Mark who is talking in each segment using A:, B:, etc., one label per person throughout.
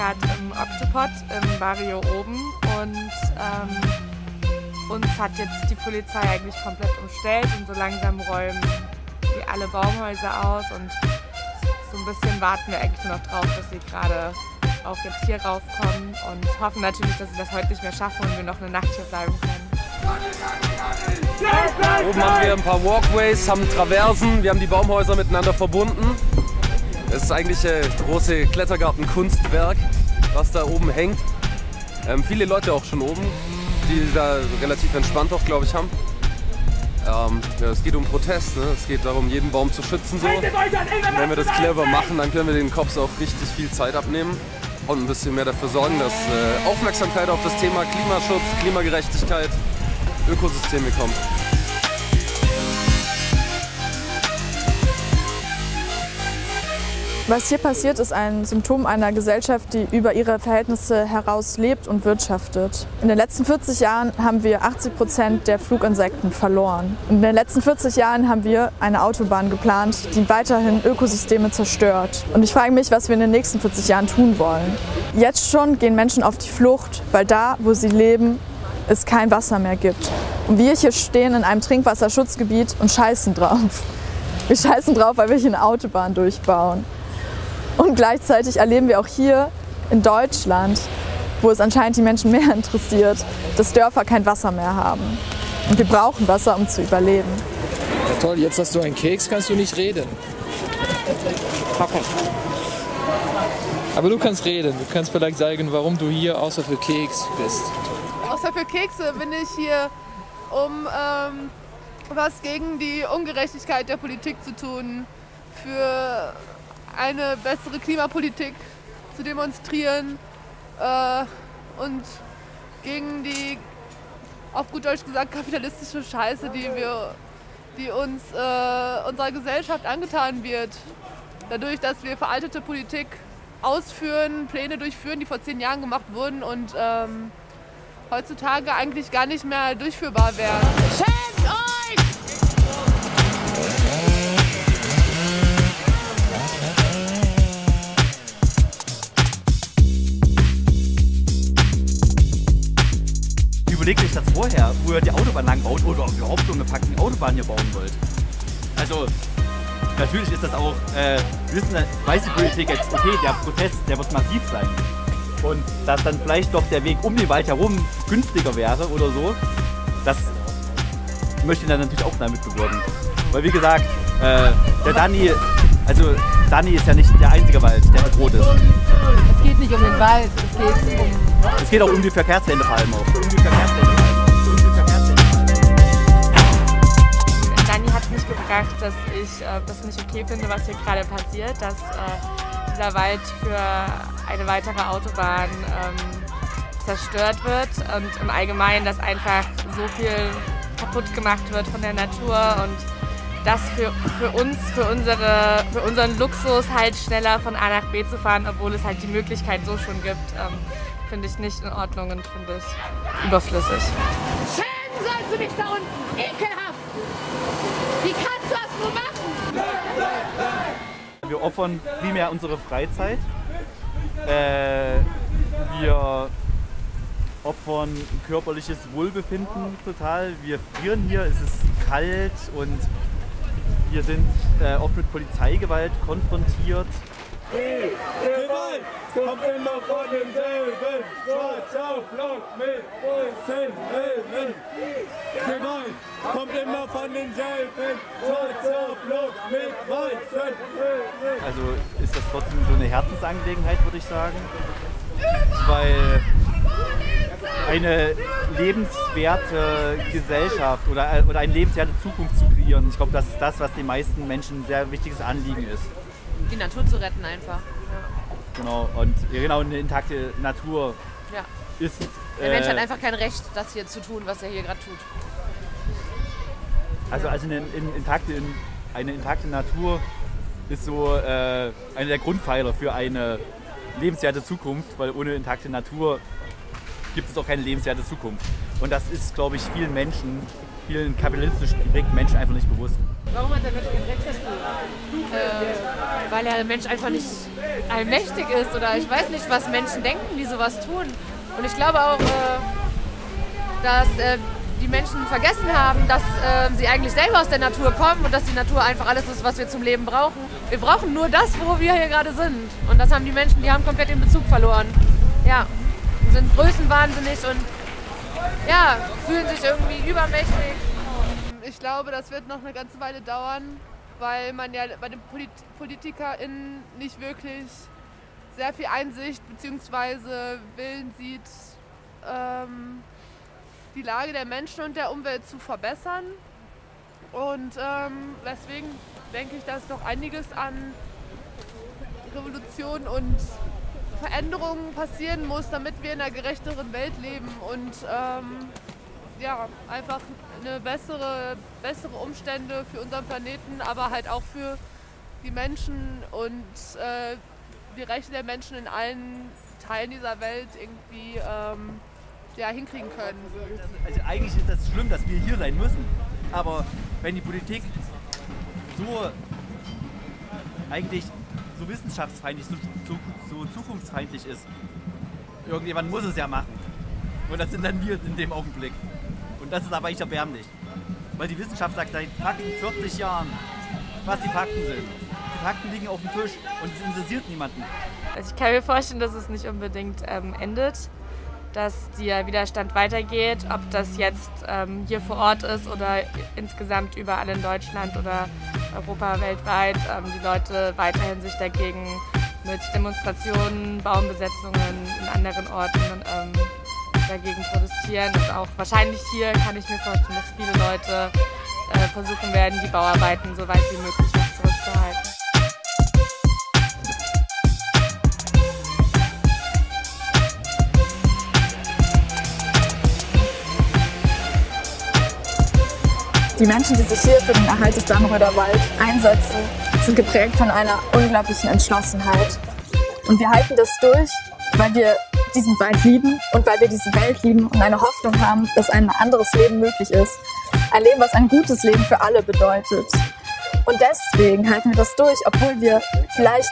A: gerade im Octopod im Barrio oben und uns hat jetzt die Polizei eigentlich komplett umstellt und so langsam räumen sie alle Baumhäuser aus und so ein bisschen warten wir eigentlich nur noch drauf, dass sie gerade auch jetzt hier raufkommen und hoffen natürlich, dass sie das heute nicht mehr schaffen und wir noch eine Nacht hier bleiben können.
B: Oben haben wir ein paar Walkways, haben Traversen, wir haben die Baumhäuser miteinander verbunden. Es ist eigentlich ein großes Klettergarten-Kunstwerk, was da oben hängt. Viele Leute auch schon oben, die da relativ entspannt auch, glaube ich, haben. Ja, es geht um Protest, ne? Es geht darum, jeden Baum zu schützen. So. Und wenn wir das clever machen, dann können wir den Cops auch richtig viel Zeit abnehmen und ein bisschen mehr dafür sorgen, dass Aufmerksamkeit auf das Thema Klimaschutz, Klimagerechtigkeit, Ökosysteme kommt.
C: Was hier passiert, ist ein Symptom einer Gesellschaft, die über ihre Verhältnisse heraus lebt und wirtschaftet. In den letzten 40 Jahren haben wir 80% der Fluginsekten verloren. In den letzten 40 Jahren haben wir eine Autobahn geplant, die weiterhin Ökosysteme zerstört. Und ich frage mich, was wir in den nächsten 40 Jahren tun wollen. Jetzt schon gehen Menschen auf die Flucht, weil da, wo sie leben, es kein Wasser mehr gibt. Und wir hier stehen in einem Trinkwasserschutzgebiet und scheißen drauf. Wir scheißen drauf, weil wir hier eine Autobahn durchbauen. Und gleichzeitig erleben wir auch hier in Deutschland, wo es anscheinend die Menschen mehr interessiert, dass Dörfer kein Wasser mehr haben. Und wir brauchen Wasser, um zu überleben.
D: Ja toll, jetzt hast du einen Keks, kannst du nicht reden. Aber du kannst reden, du kannst vielleicht sagen, warum du hier außer für Keks bist.
E: Außer für Kekse bin ich hier, um was gegen die Ungerechtigkeit der Politik zu tun, für eine bessere Klimapolitik zu demonstrieren und gegen die, auf gut Deutsch gesagt, kapitalistische Scheiße, die uns unserer Gesellschaft angetan wird. Dadurch, dass wir veraltete Politik ausführen, Pläne durchführen, die vor 10 Jahren gemacht wurden und heutzutage eigentlich gar nicht mehr durchführbar wären. Schämt euch!
F: Überlegt euch das vorher, wo ihr die Autobahn lang baut oder überhaupt so eine fucking Autobahn hier bauen wollt. Also, natürlich ist das auch, weiß die Politik jetzt, okay, der Protest, der wird massiv sein. Und dass dann vielleicht doch der Weg um den Wald herum günstiger wäre oder so, das möchte ich dann natürlich auch damit bewirken. Weil wie gesagt, der Dani, also Dani ist ja nicht der einzige Wald, der bedroht ist.
E: Es geht nicht um den Wald,
F: es geht auch um die Verkehrswende vor allem auch.
A: Dani hat mich gefragt, dass ich das nicht okay finde, was hier gerade passiert, dass dieser Wald für eine weitere Autobahn zerstört wird und im Allgemeinen, dass einfach so viel kaputt gemacht wird von der Natur und das für uns, für unseren Luxus halt schneller von A nach B zu fahren, obwohl es halt die Möglichkeit so schon gibt, finde ich nicht in Ordnung und finde ich überflüssig.
G: Schämen sollst du dich da unten! Ekelhaft! Wie kannst du das nur machen?
F: Wir opfern primär unsere Freizeit. Wir opfern körperliches Wohlbefinden total. Wir frieren hier, es ist kalt und wir sind oft mit Polizeigewalt konfrontiert.
H: Die Gewalt kommt immer von demselben, schwarz auf Block mit weißen Helmen. Die Gewalt kommt immer von denselben, schwarz auf Block mit weißen Helmen.
F: Also ist das trotzdem so eine Herzensangelegenheit, würde ich sagen, weil eine lebenswerte Gesellschaft oder eine lebenswerte Zukunft zu kreieren, ich glaube, das ist das, was den meisten Menschen ein sehr wichtiges Anliegen ist.
E: Die Natur zu retten einfach.
F: Ja. Genau, und ja, genau, eine intakte Natur ist...
E: Der Mensch hat einfach kein Recht, das hier zu tun, was er hier gerade tut.
F: Also eine intakte Natur ist so einer der Grundpfeiler für eine lebenswerte Zukunft, weil ohne intakte Natur gibt es auch keine lebenswerte Zukunft. Und das ist, glaube ich, vielen Menschen, vielen kapitalistisch geprägten Menschen einfach nicht bewusst.
E: Warum hat der Mensch kein Recht dazu? Weil der Mensch einfach nicht
I: allmächtig ist oder ich weiß nicht, was Menschen denken, die sowas tun. Und ich glaube auch, dass die Menschen vergessen haben, dass sie eigentlich selber aus der Natur kommen und dass die Natur einfach alles ist, was wir zum Leben brauchen. Wir brauchen nur das, wo wir hier gerade sind. Und das haben die Menschen, die haben komplett den Bezug verloren. Ja, sind größenwahnsinnig und ja, fühlen sich irgendwie übermächtig.
E: Ich glaube, das wird noch eine ganze Weile dauern, weil man ja bei den PolitikerInnen nicht wirklich sehr viel Einsicht bzw. Willen sieht, die Lage der Menschen und der Umwelt zu verbessern. Und deswegen denke ich, dass noch einiges an Revolution und Veränderungen passieren muss, damit wir in einer gerechteren Welt leben und ja, einfach bessere Umstände für unseren Planeten, aber halt auch für die Menschen und die Rechte der Menschen in allen Teilen dieser Welt irgendwie ja, hinkriegen können.
F: Also eigentlich ist das schlimm, dass wir hier sein müssen, aber wenn die Politik so eigentlich so wissenschaftsfeindlich, so zukunftsfeindlich ist, irgendjemand muss es ja machen. Und das sind dann wir in dem Augenblick. Und das ist aber echt erbärmlich. Weil die Wissenschaft sagt seit fucking 40 Jahren, was die Fakten sind. Die Fakten liegen auf dem Tisch und es interessiert niemanden.
A: Also ich kann mir vorstellen, dass es nicht unbedingt endet, dass der Widerstand weitergeht, ob das jetzt hier vor Ort ist oder insgesamt überall in Deutschland oder Europa, weltweit, die Leute weiterhin sich dagegen mit Demonstrationen, Baumbesetzungen in anderen Orten dagegen protestieren. Und auch wahrscheinlich hier kann ich mir vorstellen, dass viele Leute versuchen werden, die Bauarbeiten so weit wie möglich zurückzuhalten.
C: Die Menschen, die sich hier für den Erhalt des Dannröder Wald einsetzen, sind geprägt von einer unglaublichen Entschlossenheit. Und wir halten das durch, weil wir diesen Wald lieben und weil wir diese Welt lieben und eine Hoffnung haben, dass ein anderes Leben möglich ist. Ein Leben, was ein gutes Leben für alle bedeutet. Und deswegen halten wir das durch, obwohl wir vielleicht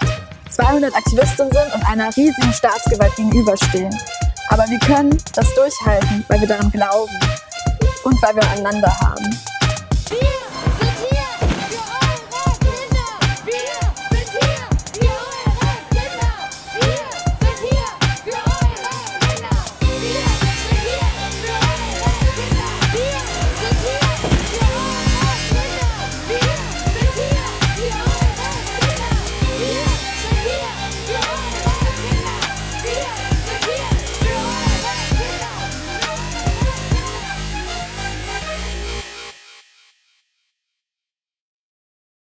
C: 200 Aktivistinnen sind und einer riesigen Staatsgewalt gegenüberstehen. Aber wir können das durchhalten, weil wir daran glauben und weil wir einander haben.
G: Wir